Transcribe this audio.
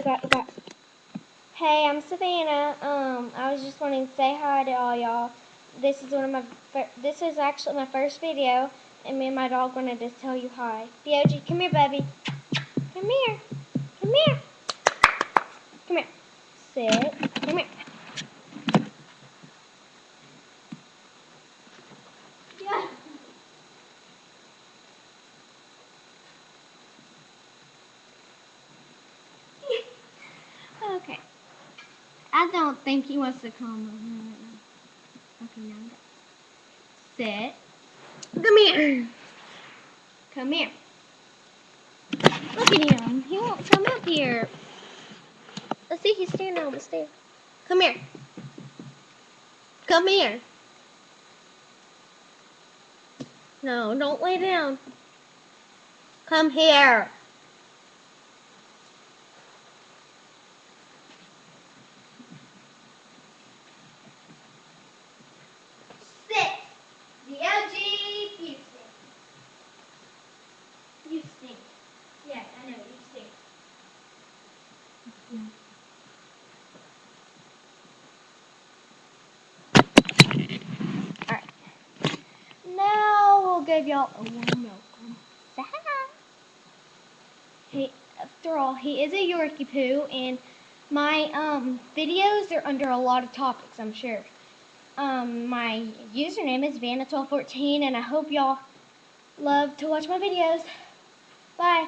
Got. Hey, I'm Savannah. I was just wanting to say hi to all y'all. This is this is actually my first video, and me and my dog wanted to tell you hi. Dog, come here, baby. Come here. Come here. Come here. Sit. Come here. Yeah. Okay. I don't think he wants to come over right now. Okay, now sit. Come here. Come here. Look at him. He won't come up here. Let's see, he's standing on the stairs. Come here. Come here. No, don't lay down. Come here. Sit. D-O-G, you stink. You stink. Yeah, I know, you stink. Alright. Now we'll give y'all a warm welcome. Say hi. After all, he is a Yorkie poo, and my videos are under a lot of topics, I'm sure. My username is Vanna1214, and I hope y'all love to watch my videos. Bye.